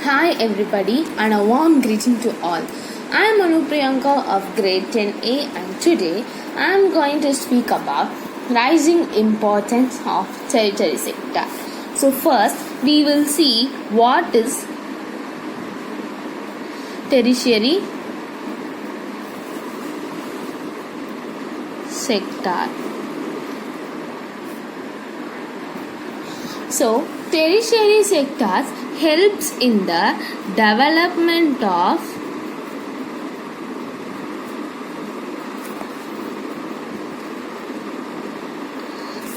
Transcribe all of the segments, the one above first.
Hi everybody and a warm greeting to all. I am Anu Priyanka of grade 10A and today I am going to speak about rising importance of tertiary sector. So first we will see what is tertiary sector. So tertiary sectors helps in the development of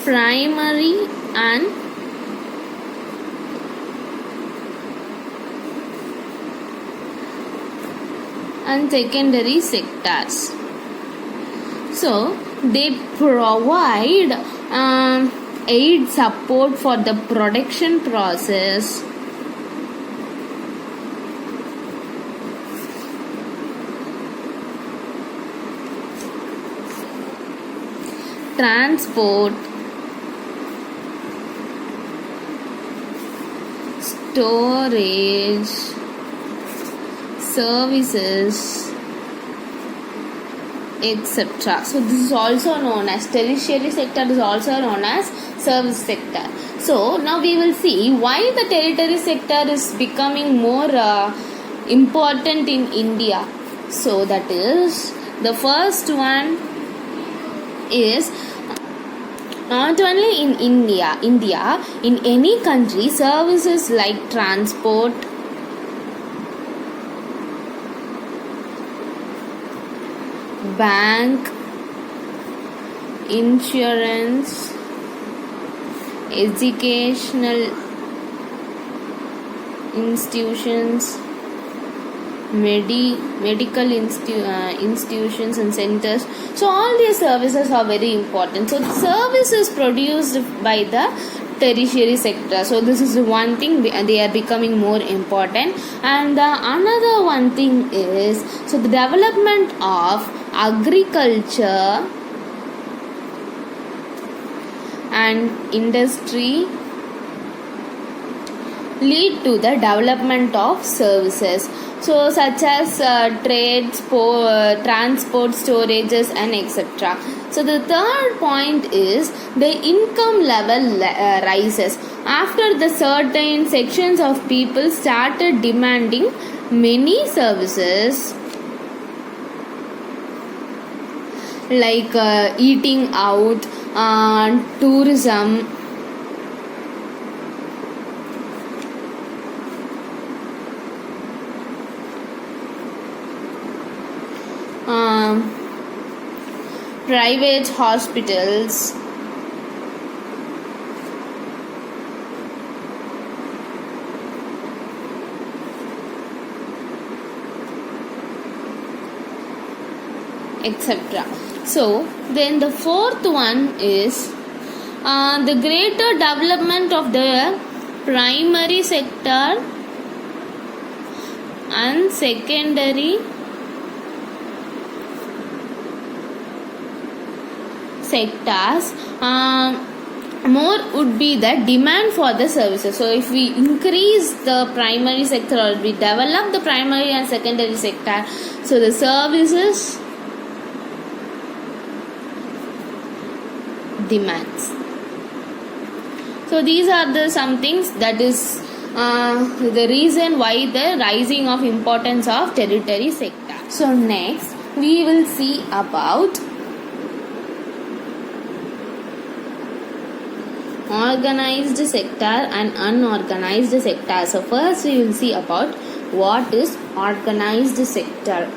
primary and secondary sectors. So they provide aid support for the production process, transport, storage, services, etc. So this is also known as tertiary sector, is also known as service sector. So now we will see why the tertiary sector is becoming more important in India. So that is, the first one is not only in India, in any country, services like transport, bank, insurance, educational institutions, medical institutions and centers. So all these services are very important. So the services produced by the tertiary sector. So this is one thing, they are becoming more important. And the another one thing is, so the development of agriculture and industry lead to the development of services, so such as trade, transport, storages and etc. So the third point is the income level rises after the certain sections of people started demanding many services like eating out, tourism, private hospitals, etc. So then the fourth one is the greater development of the primary sector and secondary sectors, more would be the demand for the services. So if we increase the primary sector or we develop the primary and secondary sector, so the services demands. So these are the some things that is the reason why the rising of importance of tertiary sector. So next we will see about organized sector and unorganized sector. So first we will see about what is organized sector.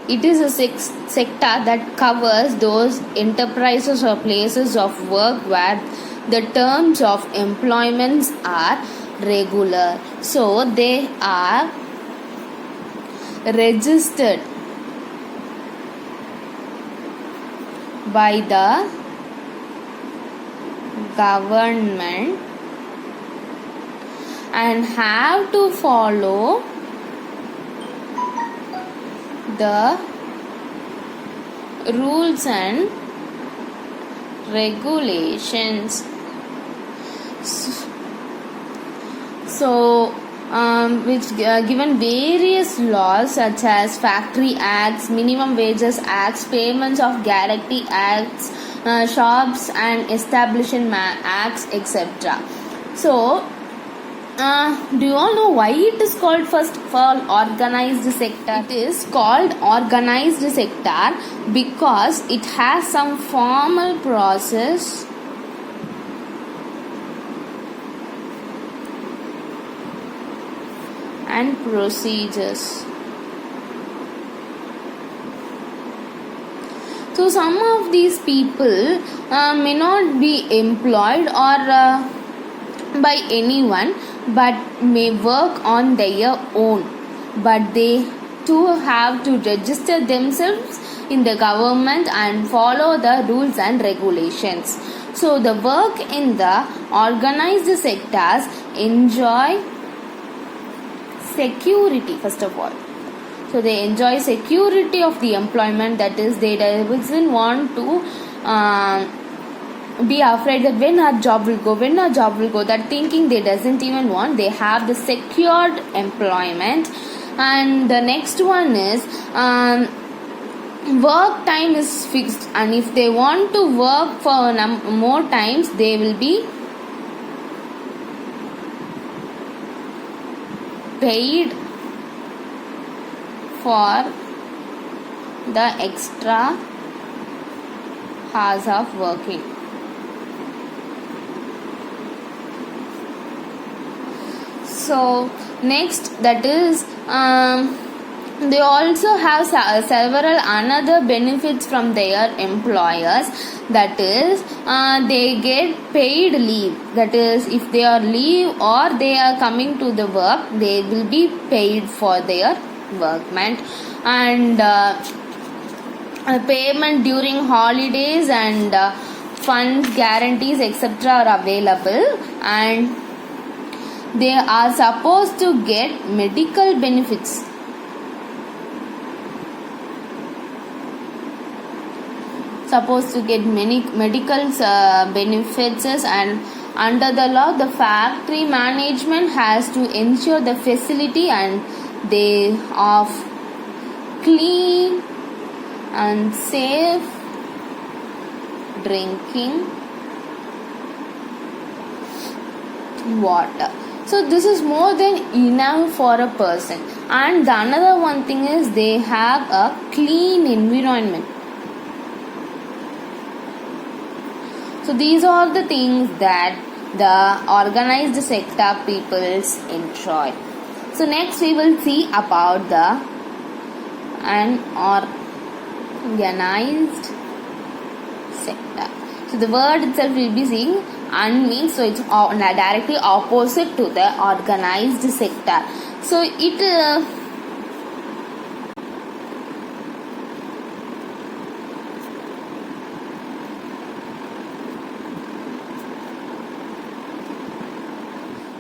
It is a sector that covers those enterprises or places of work where the terms of employments are regular. So they are registered by the government and have to follow the rules and regulations. So which given various laws such as Factory Acts, Minimum Wages Acts, Payments of Guarantee Acts, Shops and Establishment Acts, etc. So do you all know why it is called, first of all, organized sector? It is called organized sector because it has some formal process and procedures. So some of these people may not be employed or by anyone, but may work on their own, but they too have to register themselves in the government and follow the rules and regulations. So the work in the organized sectors enjoy security, first of all. So they enjoy security of the employment, that is, they doesn't want to be afraid that when our job will go, that thinking they doesn't even want. They have the secured employment. And the next one is work time is fixed, and if they want to work for more times, they will be paid for the extra hours of working. So next, that is they also have several another benefits from their employers, that is they get paid leave, that is if they are leave or they are coming to the work, they will be paid for their workment. And payment during holidays and funds, guarantees, etc. are available, and they are supposed to get medical benefits. Supposed to get many medical benefits, and under the law, the factory management has to ensure the facility and they of clean and safe drinking water. So this is more than enough for a person. And the another one thing is they have a clean environment. So these are the things that the organized sector peoples enjoy. So next we will see about the unorganized sector. So the word itself will be seeing un means, so it's directly opposite to the organized sector. So it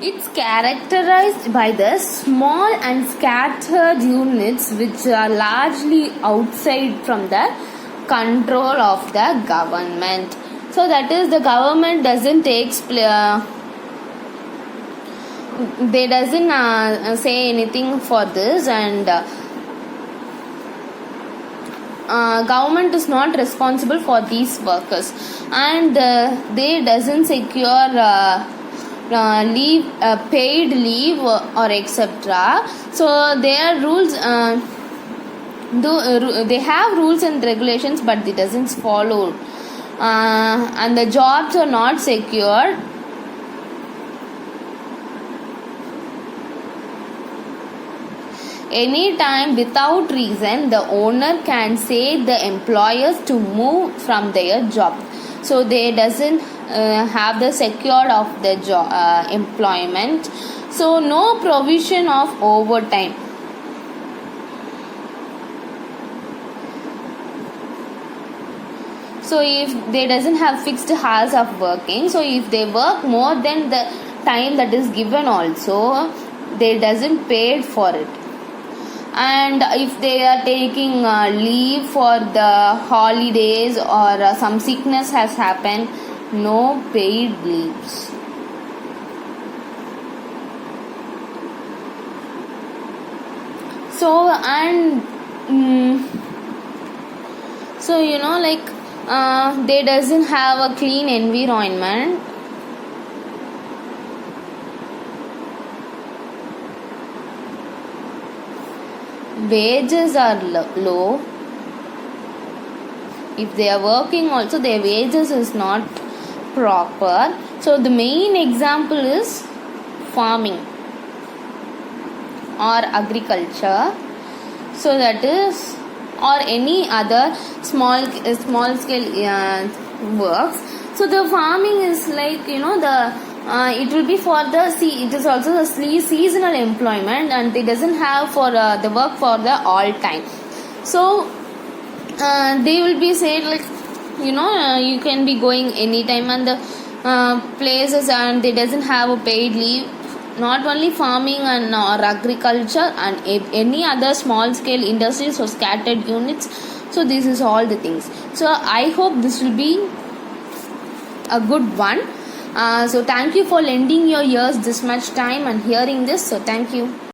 it's characterized by the small and scattered units which are largely outside from the control of the government. So that is, the government doesn't take they doesn't say anything for this, and government is not responsible for these workers, and they doesn't secure leave, paid leave or etc. So their rules they have rules and regulations, but they doesn't follow, and the jobs are not secured. Anytime, without reason, the owner can say the employers to move from their job. So they doesn't have the secured of the job employment. So no provision of overtime. So if they doesn't have fixed hours of working, so if they work more than the time that is given also, they doesn't paid for it. And if they are taking leave for the holidays, or some sickness has happened, no paid leaves. So, and so like they doesn't have a clean environment. Wages are low. If they are working also, their wages is not proper. So the main example is farming or agriculture. So that is, or any other small scale works. So the farming is like, it will be for it is also the seasonal employment, and it doesn't have for the work for the all time. So they will be said like, you can be going anytime, and the places, and they doesn't have a paid leave. Not only farming and or agriculture, and any other small scale industries or scattered units. So this is all the things. So I hope this will be a good one. So thank you for lending your ears this much time and hearing this. So thank you.